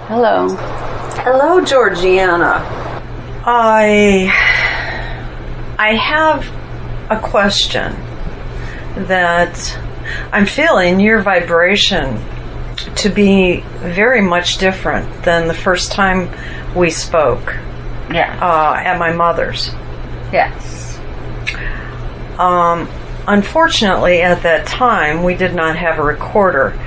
Hello. Hello, GeorgeAnna. I have a question that I'm feeling your vibration to be very much different than the first time we spoke. Yeah. At my mother's. Yes. Unfortunately, at that time, we did not have a recorder.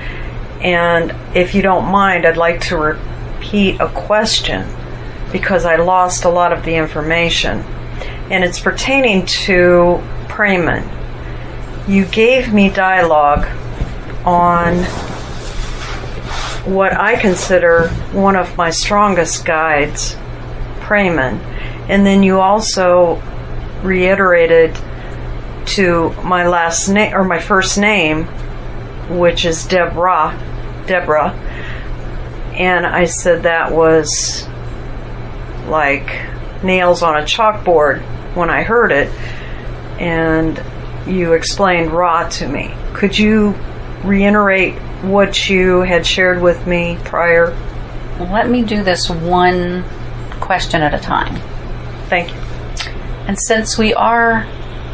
And if you don't mind, I'd like to repeat a question because I lost a lot of the information. And it's pertaining to Prayman. You gave me dialogue on what I consider one of my strongest guides, Prayman. And then you also reiterated to my last name, or my first name, which is Deborah. And I said that was like nails on a chalkboard when I heard it. And you explained Ra to me. Could you reiterate what you had shared with me prior? Let me do this one question at a time. Thank you. And since we are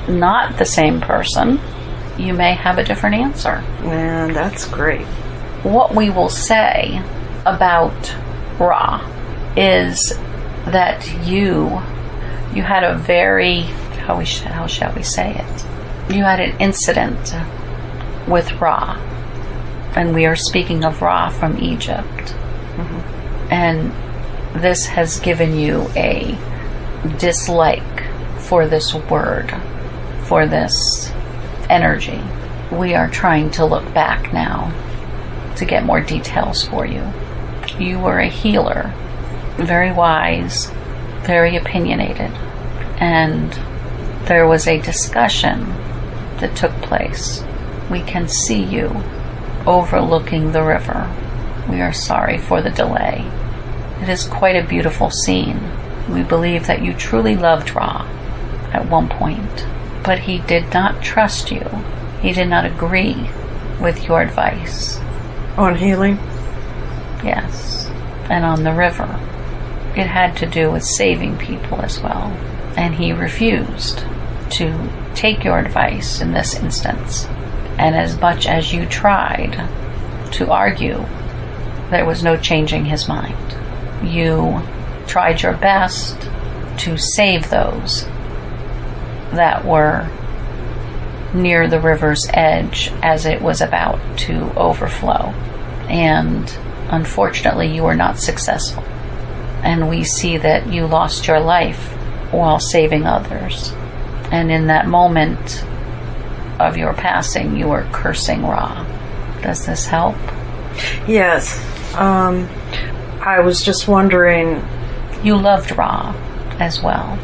not the same person, you may have a different answer. And that's great. What we will say about Ra is that you had a very, how shall we say it? You had an incident with Ra. And we are speaking of Ra from Egypt. Mm-hmm. And this has given you a dislike for this word, for this energy. We are trying to look back now to get more details for you. You were a healer, very wise, very opinionated, and there was a discussion that took place. We can see you overlooking the river. We are sorry for the delay. It is quite a beautiful scene. We believe that you truly loved Ra at one point, but he did not trust you. He did not agree with your advice. On healing? Yes, and on the river. It had to do with saving people as well, and he refused to take your advice in this instance. And as much as you tried to argue, there was no changing his mind. You tried your best to save those that were near the river's edge as it was about to overflow. And unfortunately, you were not successful. And we see that you lost your life while saving others. And in that moment of your passing, you were cursing Ra. Does this help? Yes. I was just wondering. You loved Ra as well.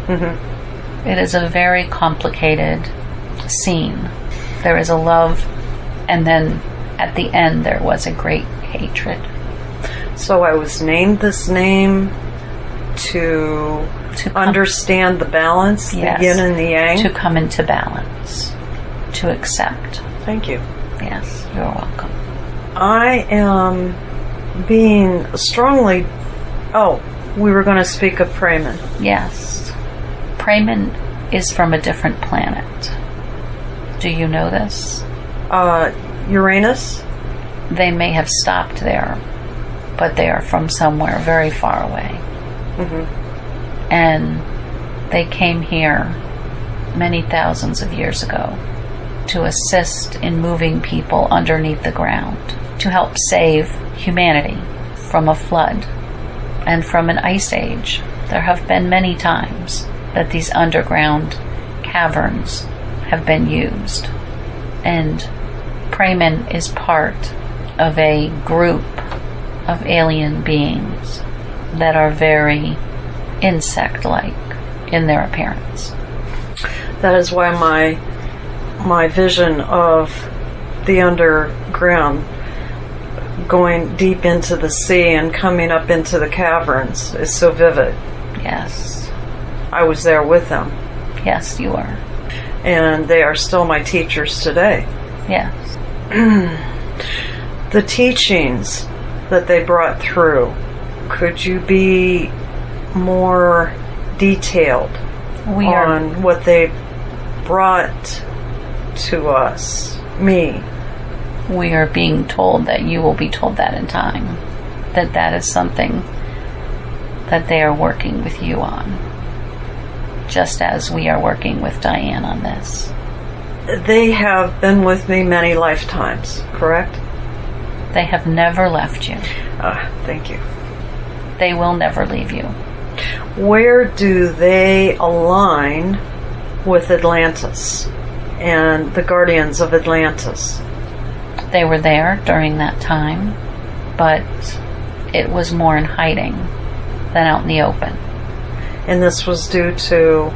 Mm-hmm. It is a very complicated scene. There is a love, and then at the end there was a great hatred. So I was named this name to understand the balance, yes, the yin and the yang? To come into balance, to accept. Thank you. Yes, you're welcome. I am being strongly... Oh, we were going to speak of Prayman. Yes. Prayman is from a different planet. Do you know this? Uranus? They may have stopped there, but they are from somewhere very far away. Mm-hmm. And they came here many thousands of years ago to assist in moving people underneath the ground, to help save humanity from a flood and from an ice age. There have been many times that these underground caverns have been used. And Prayman is part of a group of alien beings that are very insect-like in their appearance. That is why my vision of the underground going deep into the sea and coming up into the caverns is so vivid. Yes. I was there with them. Yes, you are. And they are still my teachers today. Yes. The teachings that they brought through. Could you be more detailed on what they brought to us, me? We are being told that you will be told that in time, that is something that they are working with you on, just as we are working with Dianne on this. They have been with me many lifetimes, correct? They have never left you. Thank you. They will never leave you. Where do they align with Atlantis and the guardians of Atlantis? They were there during that time, but it was more in hiding than out in the open. And this was due to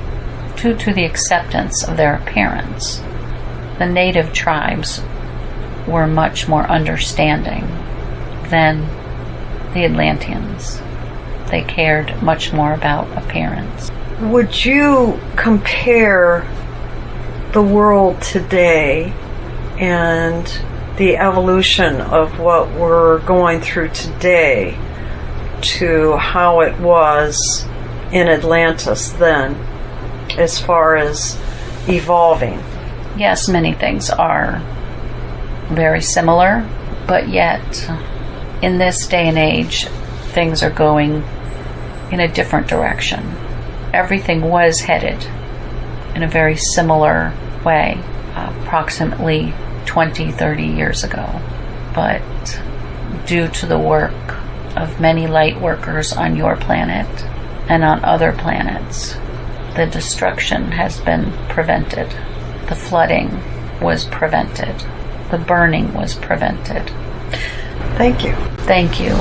the acceptance of their appearance. The native tribes were much more understanding than the Atlanteans. They cared much more about appearance. Would you compare the world today and the evolution of what we're going through today to how it was in Atlantis then, as far as evolving? Yes, many things are very similar, but yet in this day and age, things are going in a different direction. Everything was headed in a very similar way approximately 20, 30 years ago. But due to the work of many light workers on your planet and on other planets, the destruction has been prevented. The flooding was prevented. The burning was prevented. Thank you. Thank you.